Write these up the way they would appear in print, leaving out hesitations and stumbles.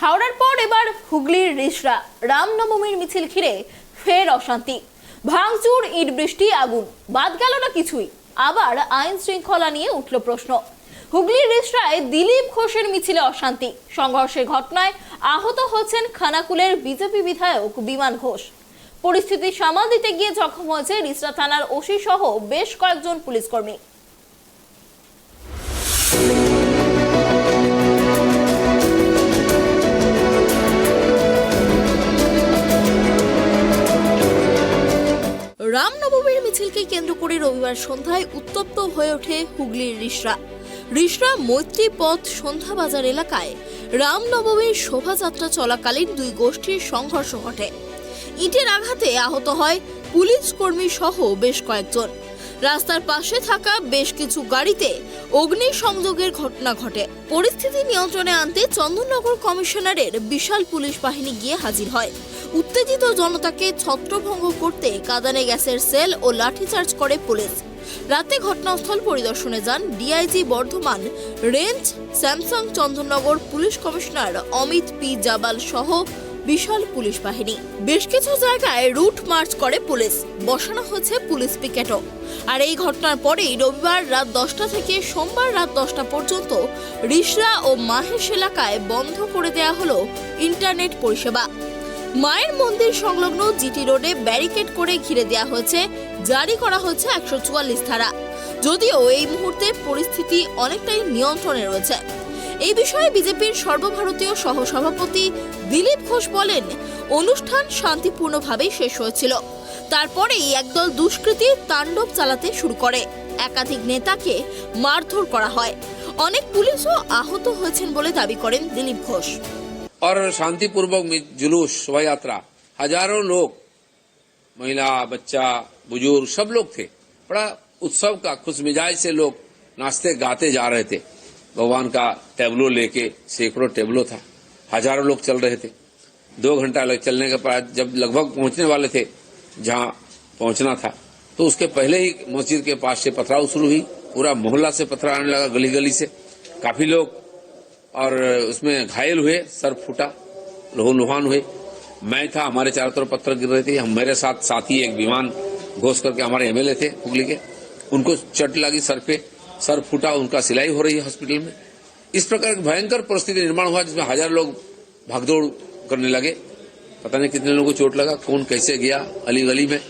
হাওড়ার পর এবার হুগলির রিষড়া রামনবমীর মিছিল ঘিরে ফের অশান্তি, ভাঙচুর, ইট বৃষ্টি, আগুন, বাদ গেল না কিছুই। আবার আইন শৃঙ্খলা নিয়ে উঠল প্রশ্ন। হুগলির রিষড়ায় দিলীপ ঘোষের মিছিলে অশান্তি, সংঘর্ষের ঘটনায় আহত হচ্ছেন খানাকুলের বিজেপি বিধায়ক বিমান ঘোষ। পরিস্থিতি সামাল দিতে গিয়ে জখম হয়েছে রিষড়া থানার ওসি সহ বেশ কয়েকজন পুলিশ কর্মী। রামনবমীর মিছিলকে কেন্দ্র করে রবিবার সন্ধ্যায় উত্তপ্ত হয়ে ওঠে হুগলির রিষড়া মৈত্রী পথ সন্ধ্যা বাজার এলাকায় রামনবমীর শোভাযাত্রা চলাকালীন দুই গোষ্ঠীর সংঘর্ষ ঘটে। ইটের আঘাতে আহত হয় পুলিশ কর্মী সহ বেশ কয়েকজন। রাস্তার পাশে থাকা বেশ কিছু গাড়িতে অগ্নিসংযোগের ঘটনা ঘটে। পরিস্থিতি নিয়ন্ত্রণে আনতে চন্দননগর কমিশনারের বিশাল পুলিশ বাহিনী গিয়ে হাজির হয়। উত্তেজিত জনতাকে ছত্রভঙ্গ করতে কাঁদানে গ্যাসের সেল ও লাঠিচার্জ করে পুলিশ। রাতে ঘটনাস্থল পরিদর্শনে যান ডিআইজি বর্ধমান রেঞ্জ স্যামসাং Chandannagar police commissioner Amit P Jabal সহ বিশাল পুলিশ বাহিনী। বেশ কিছু জায়গায় রুট মার্চ করে পুলিশ, বসানো হয়েছে পুলিশ পিকেটও। আর এই ঘটনার পরেই রবিবার রাত 10টা থেকে সোমবার রাত 10টা পর্যন্ত রিষড়া ও মাহেশ এলাকায় বন্ধ করে দেয়া হলো ইন্টারনেট পরিষেবা। মায়ের মন্দির সংলগ্ন জিটি রোডে ব্যারিকেড করে ঘিরে দেওয়া হয়েছে, জারি করা হয়েছে 144 ধারা। যদিও এই মুহূর্তে পরিস্থিতি অনেকটাই নিয়ন্ত্রণে রয়েছে। এই বিষয়ে বিজেপির সর্বভারতীয় সহসভাপতি দিলীপ ঘোষ বলেন, অনুষ্ঠান শান্তিপূর্ণভাবেই শেষ হয়েছিল। তারপরেই একদল দুষ্কৃতী তাণ্ডব চালাতে শুরু করে। একাধিক নেতাকে মারধর করা হয়। অনেক পুলিশও আহত হয়েছেন বলে দাবি করেন দিলীপ ঘোষ। और शांतिपूर्वक जुलूस शोभा यात्रा, हजारों लोग, महिला, बच्चा, बुजुर्ग सब लोग थे। बड़ा उत्सव का खुश मिजाज से लोग नाचते गाते जा रहे थे। भगवान का टेबलो लेके सैकड़ों टेबलो था, हजारों लोग चल रहे थे। 2 घंटा चलने के बाद जब लगभग पहुंचने वाले थे जहां पहुंचना था, तो उसके पहले ही मस्जिद के पास से पथराव शुरू हुई। पूरा मोहल्ला से पत्थर आने लगा, गली गली से। काफी लोग और उसमें घायल हुए, सर फूटा, लहूलुहान हुए। मैं था, हमारे चारों तरफ पत्थर गिर रहे थे। हम मेरे साथ साथी एक विमान घोष करके हमारे एमएलए थे हुगली के, उनको चोट लगी सर पे, सर फूटा, उनका सिलाई हो रही है हॉस्पिटल में। इस प्रकार की भयंकर परिस्थिति निर्माण हुआ जिसमें हजारों लोग भागदौड़ करने लगे। पता नहीं कितने लोगों को चोट लगा, कौन कैसे गया अली गली में।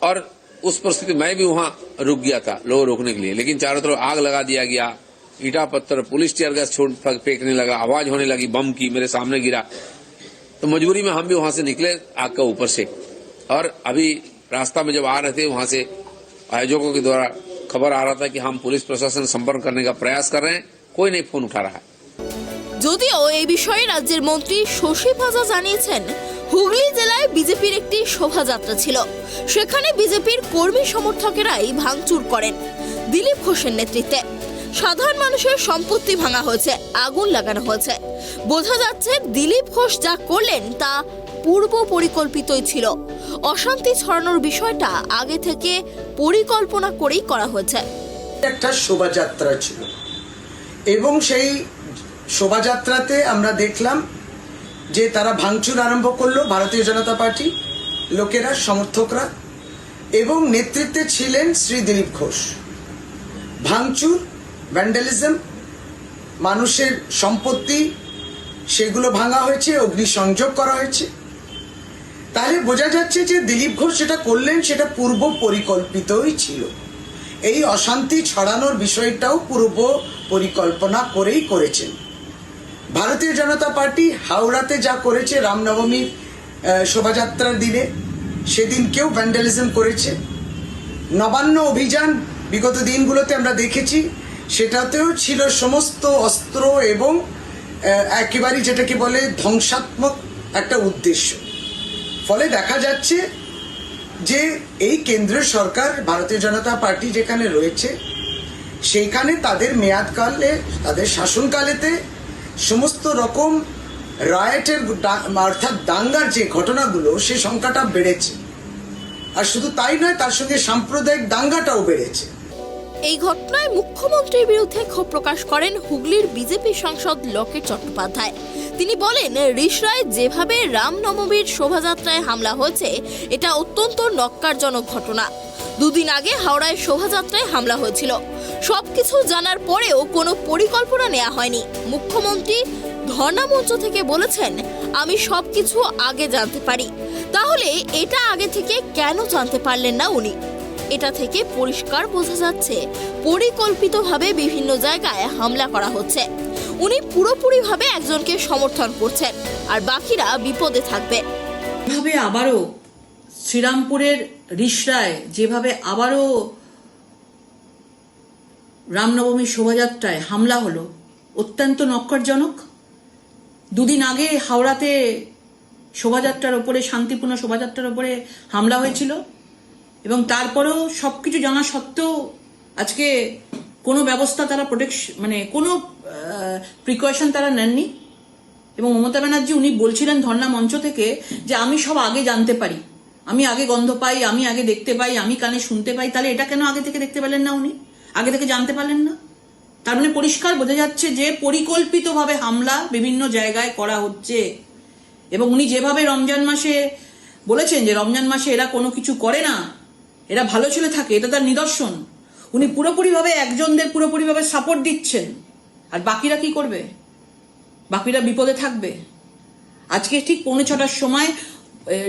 और उस परिस्थिति मैं भी वहां रुक गया था लोग रोकने के लिए, लेकिन चारों तरफ आग लगा दिया गया। ईटा पत्थर, पुलिस टीयर गैस फेंकने लगा, आवाज होने लगी, बम की मेरे सामने गिरा। तो मजबूरी में हम भी वहां से निकले आग का ऊपर से। और अभी रास्ता में जब आ रहे थे वहां से आयोजकों के द्वारा खबर आ रहा था कि हम पुलिस प्रशासन संपर्क करने का प्रयास कर रहे हैं, कोई नहीं फोन उठा रहा है। যদিও এই বিষয়ে রাজ্যের মন্ত্রী শশী পাজা জানিয়েছেন, হুগলি জেলায় বিজেপির একটি শোভাযাত্রা ছিল, সেখানে বিজেপির কর্মী সমর্থকেরাই ভাঙচুর করেন দিলীপ ঘোষের নেতৃত্বে। সাধারণ মানুষের সম্পত্তি ভাঙা হয়েছে, আগুন লাগানো হয়েছে। বোঝা যাচ্ছে দিলীপ ঘোষ যা করলেন তা পূর্ব পরিকল্পিতই ছিল। অশান্তি ছড়ানোর বিষয়টা আগে থেকে পরিকল্পনা করেই করা হয়েছে। একটা শোভাযাত্রা ছিল এবং সেই শোভাযাত্রাতে আমরা দেখলাম যে তারা ভাঙচুর আরম্ভ করলো ভারতীয় জনতা পার্টি লোকেরা, সমর্থকরা, এবং নেতৃত্বে ছিলেন শ্রী দিলীপ ঘোষ। ভাঙচুর, ভ্যান্ডালিজম, মানুষের সম্পত্তি সেগুলো ভাঙা হয়েছে, অগ্নিসংযোগ করা হয়েছে। তাহলে বোঝা যাচ্ছে যে দিলীপ ঘোষ যেটা করলেন সেটা পূর্ব পরিকল্পিতই ছিল। এই অশান্তি ছড়ানোর বিষয়টাও পূর্ব পরিকল্পনা করেই করেছেন। ভারতীয় জনতা পার্টি হাওড়াতে যা করেছে রামনবমীর শোভাযাত্রার দিনে, সেদিন কেউ ভ্যান্ডালিজম করেছে। নবান্ন অভিযান বিগত দিনগুলোতে আমরা দেখেছি, সেটাতেও ছিল সমস্ত অস্ত্র এবং একেবারেই যেটাকে বলে ধ্বংসাত্মক একটা উদ্দেশ্য। ফলে দেখা যাচ্ছে যে এই কেন্দ্রীয় সরকার, ভারতীয় জনতা পার্টি যেখানে রয়েছে, সেইখানে তাদের মেয়াদকালে, তাদের শাসনকালেতে সমস্ত রকম রায়টের অর্থাৎ দাঙ্গার যে ঘটনাগুলো, সে সংখ্যাটা বেড়েছে। আর শুধু তাই নয়, তার সঙ্গে সাম্প্রদায়িক দাঙ্গাটাও বেড়েছে। এই ঘটনায় মুখ্যমন্ত্রীর বিরুদ্ধে ক্ষোভ প্রকাশ করেন হুগলির বিজেপি সাংসদ লকেট চট্টোপাধ্যায়। তিনি বলেন, রিষড়ায় যেভাবে রামনবমীর শোভাযাত্রায় হামলা হয়েছে এটা অত্যন্ত নক্কারজনক ঘটনা। দুদিন আগে হাওড়ায় শোভাযাত্রায় হামলা হয়েছিল। সবকিছু জানার পরেও কোনো পরিকল্পনা নেওয়া হয়নি। মুখ্যমন্ত্রী ধর্ণা মঞ্চ থেকে বলেছেন, আমি সবকিছু আগে জানতে পারি। তাহলে এটা আগে থেকে কেন জানতে পারলেন না উনি? এটা থেকে পরিষ্কার বোঝা যাচ্ছে পরিকল্পিতভাবে বিভিন্ন জায়গায় হামলা করা হচ্ছে। উনি পুরোপুরিভাবে একজনকে সমর্থন করছেন, আর বাকিরা বিপদে থাকবে। এভাবে আবারও শ্রীরামপুরের রিষড়ায় যেভাবে আবারও রামনবমীর শোভাযাত্রায় হামলা হলো, অত্যন্ত নক্কারজনক। দুদিন আগে হাওড়াতে শোভাযাত্রার ওপরে, শান্তিপূর্ণ শোভাযাত্রার ওপরে হামলা হয়েছিল, এবং তারপরেও সবকিছু জানা সত্ত্বেও আজকে কোনো ব্যবস্থা তারা কোনো প্রিকশন তারা নেননি। এবং মমতা ব্যানার্জি উনি বলছিলেন ধর্ণা মঞ্চ থেকে যে আমি সব আগে জানতে পারি, আমি আগে গন্ধ পাই, আমি আগে দেখতে পাই, আমি কানে শুনতে পাই। তাহলে এটা কেন আগে থেকে দেখতে পেলেন না উনি? আগে থেকে জানতে পারলেন না? তার মানে পরিষ্কার বোঝা যাচ্ছে যে পরিকল্পিতভাবে হামলা বিভিন্ন জায়গায় করা হচ্ছে। এবং উনি যেভাবে রমজান মাসে বলেছেন যে রমজান মাসে এরা কোনো কিছু করে না, এরা ভালো ছেলে থাকে, এটা তার নিদর্শন। উনি পুরোপুরিভাবে একজনদের পুরোপুরিভাবে সাপোর্ট দিচ্ছেন, আর বাকিরা কি করবে? বাকিরা বিপদে থাকবে। আজকে ঠিক 6:45 সময়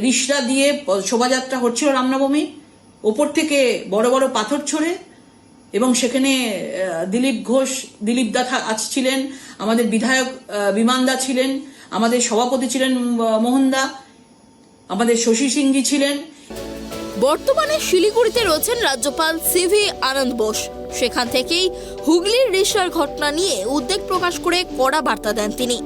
রিষড়া দিয়ে শোভাযাত্রা হচ্ছিল রামনবমী, ওপর থেকে বড় বড় পাথর ছড়ে, এবং সেখানে দিলীপ দা ছিলেন, আমাদের বিধায়ক বিমানদা ছিলেন, আমাদের সভাপতি ছিলেন মোহনদা, আমাদের শশী সিংজি ছিলেন। বর্তমানে শিলিগুড়িতে রয়েছেন রাজ্যপাল সিভি আনন্দ বোস। সেখান থেকেই হুগলির রিষড়ার ঘটনা নিয়ে উদ্বেগ প্রকাশ করে কড়া বার্তা দেন তিনি।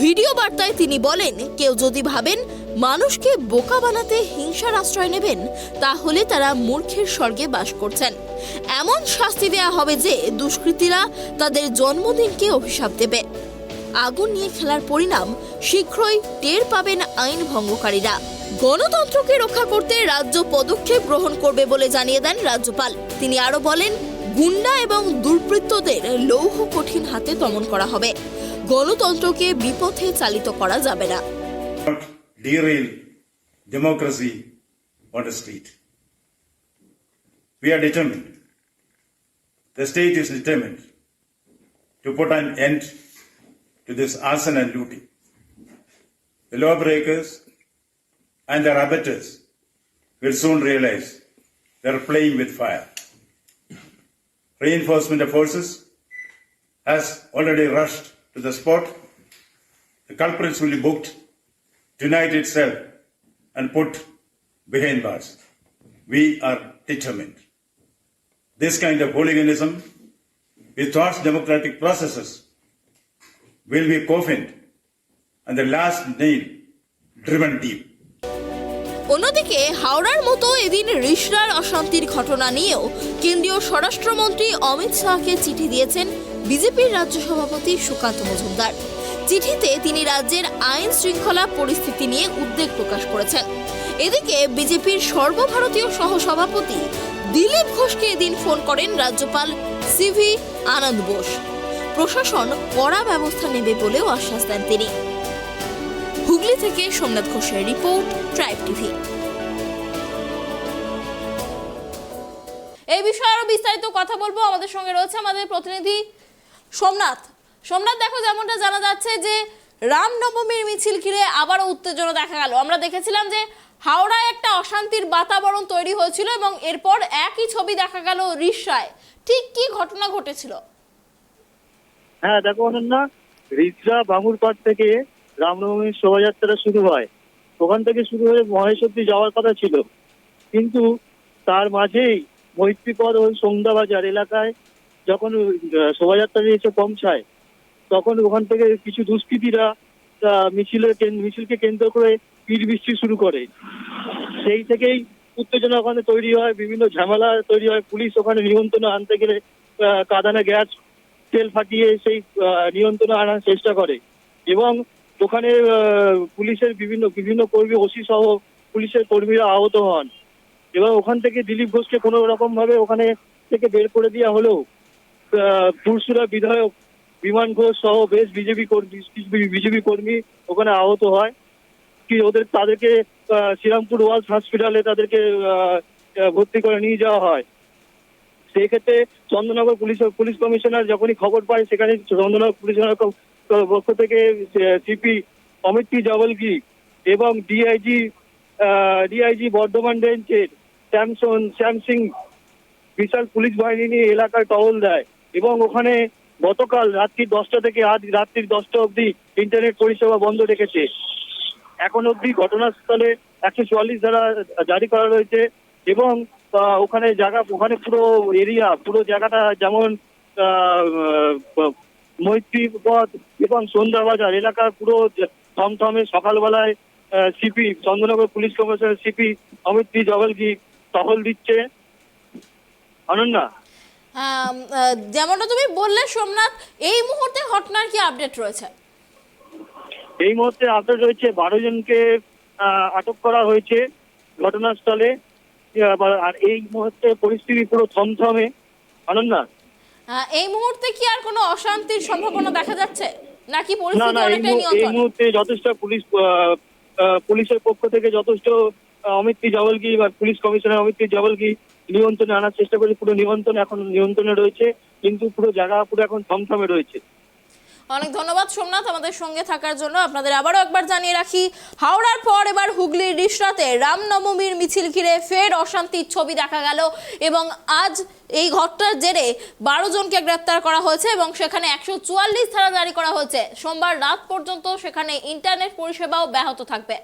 ভিডিও বার্তায় তিনি বলেন, কেউ যদি ভাবেন মানুষকে বোকা বানাতে হিংসার আশ্রয় নেবেন, তাহলে তারা মূর্খের স্বর্গে বাস করছেন। এমন শাস্তি দেয়া হবে যে দুষ্কৃতীরা তাদের জন্মদিনকে অভিশাপ দেবে। আগুন নিয়ে খেলার পরিণাম শীঘ্রই টের পাবেন আইন ভঙ্গকারীরা। গণতন্ত্রকে রক্ষা করতে রাজ্য পদক্ষেপ গ্রহণ করবে বলে জানিয়ে দেন রাজ্যপাল। তিনি আরো বলেন, গুন্ডা এবং দুর্বৃত্তদের লৌহ কঠিন হাতে দমন করা হবে। গণতন্ত্রকে বিপথে চালিত করা যাবে না। Derail democracy on the street. We are determined. The state is determined to put an end to this arson and looting. The lawbreakers and their abettors will soon realize they are playing with fire. Reinforcement of forces has already rushed to the spot. The culprits will be booked tonight itself and put behind bars. We are determined. This kind of hooliganism with towards democratic processes will be coffined and the last nail driven deep. অন্যদিকে হাওড়ার মতো এদিন রিষড়ার অশান্তির ঘটনা নিয়েও কেন্দ্রীয় স্বরাষ্ট্রমন্ত্রী অমিত শাহকে চিঠি দিয়েছেন বিজেপির রাজ্য সভাপতি সুকান্ত মজুমদার। চিঠিতে তিনি রাজ্যের আইন শৃঙ্খলা পরিস্থিতি নিয়ে উদ্বেগ প্রকাশ করেছেন। এদিকে বিজেপির সর্বভারতীয় সহসভাপতি দিলীপ ঘোষকে এদিন ফোন করেন রাজ্যপাল সিভি আনন্দ বোস। প্রশাসন কড়া ব্যবস্থা নেবে বলেও আশ্বাস দেন তিনি। হুগলি থেকে সোমনাথ ঘোষের রিপোর্ট, ট্রাইব টিভি। এই বিষয়ে আরো বিস্তারিত কথা বলবো। আমাদের সঙ্গে রয়েছে আমাদের প্রতিনিধি সোমনাথ। দেখো, যেমনটা জানা যাচ্ছে যে রামনবমীর মিছিল ঘিরে আবারও উত্তেজনা দেখা গেল। আমরা দেখেছিলাম যে হাওড়ায় একটা অশান্তির বাতাবরণ তৈরি হয়েছিল, এবং এরপর একই ছবি দেখা গেল রিষড়ায়। ঠিক কি ঘটনা ঘটেছিল? হ্যাঁ দেখো অনন্যা, রিষড়া বামুরপাড় থেকে রামনবমীর শোভাযাত্রা শুরু হয়। ওখান থেকে শুরু হয়ে মহেশ অব্দি যাওয়ার কথা ছিল, কিন্তু তার মাঝেই মৈত্রীপদ ও সন্ধ্যাবাজার এলাকায় যখন শোভাযাত্রা এসে পৌঁছায়, তখন ওখান থেকে কিছু দুষ্কৃতীরা মিছিলকে কেন্দ্র করে ইট বৃষ্টি শুরু করে। সেই থেকেই উত্তেজনা ওখানে তৈরি হয়, বিভিন্ন ঝামেলা তৈরি হয়। পুলিশ ওখানে নিয়ন্ত্রণে আনতে গেলে কাঁদানে গ্যাস তেল ফাটিয়ে সেই নিয়ন্ত্রণে আনার চেষ্টা করে, এবং ওখানে পুলিশের বিভিন্ন কর্মী, ওসি সহ পুলিশের কর্মীরা আহত হন। এবং ওখান থেকে দিলীপ ঘোষকে কোনো রকম ভাবে ওখানে থেকে বের করে দেওয়া হলেও পুরসুরা বিধায়ক বিমান ঘোষ সহ বেশ বিজেপি কর্মী ওখানে আহত হয়। কি তাদেরকে শ্রীরামপুর ওয়ালস হসপিটালে তাদেরকে ভর্তি করে নিয়ে যাওয়া হয়। সেই ক্ষেত্রে চন্দননগর পুলিশ কমিশনার যখনই খবর পায়, সেখানে চন্দননগর পুলিশের পক্ষ থেকে সিপি অমিত পি জবলকি এবং ডিআইজি বর্ধমান রেঞ্জের শ্যাম সিং বিশাল পুলিশ বাহিনী নিয়ে এলাকায় টহল দেয় এবং ওখানে গতকাল রাত্রি 10টা থেকে আজ রাত্রি 10টা অবধি ইন্টারনেট পরিষেবা বন্ধ রেখেছে। এখন অবধি ঘটনাস্থলে 144 ধারা জারি করা রয়েছে এবং ওখানে পুরো পুরো জায়গাটা যেমন মৈত্রী পথ এবং সন্ধ্যাবাজার এলাকা পুরো থমথমে। সকালবেলায় CP Chandannagar police commissioner CP Amit P Javalgi টহল দিচ্ছে। অনন্যা, যেমনটা তুমি বললে সোমনাথ, এই মুহূর্তে ঘটনার কি আপডেট রয়েছে? এই মুহূর্তে আপডেট রয়েছে 12 জনকে আটক করা হয়েছে ঘটনাস্থলে। আর এই মুহূর্তে পরিস্থিতি পুরো থমথমে। অনন্যা, এই মুহূর্তে কি আর কোনো অশান্তির সম্ভাবনা দেখা যাচ্ছে নাকি না পরিস্থিতি না, অনেকটাই এই নিয়ন্ত্রণে? মুহূর্তে যথেষ্ট পুলিশের পক্ষ থেকে যথেষ্ট অমিত পি জবলকি বা পুলিশ কমিশনার অমিত পি জবলকি নিয়ন্ত্রণে আনার চেষ্টা করে। পুরো নিয়ন্ত্রণে রয়েছে, কিন্তু পুরো জায়গা পুরো এখন থমথমে রয়েছে। অনেক ধন্যবাদ সোমনাথ আমাদের সঙ্গে থাকার জন্য। আপনাদের আবারও একবার জানিয়ে রাখি, হাওড়ার পর এবার হুগলির রিষড়াতে রামনবমীর মিছিল ঘিরে ফের অশান্তির ছবি দেখা গেল এবং আজ এই ঘটনার জেরে 12 জনকে গ্রেপ্তার করা হয়েছে এবং সেখানে 144 ধারা জারি করা হয়েছে। সোমবার রাত পর্যন্ত সেখানে ইন্টারনেট পরিষেবাও ব্যাহত থাকবে।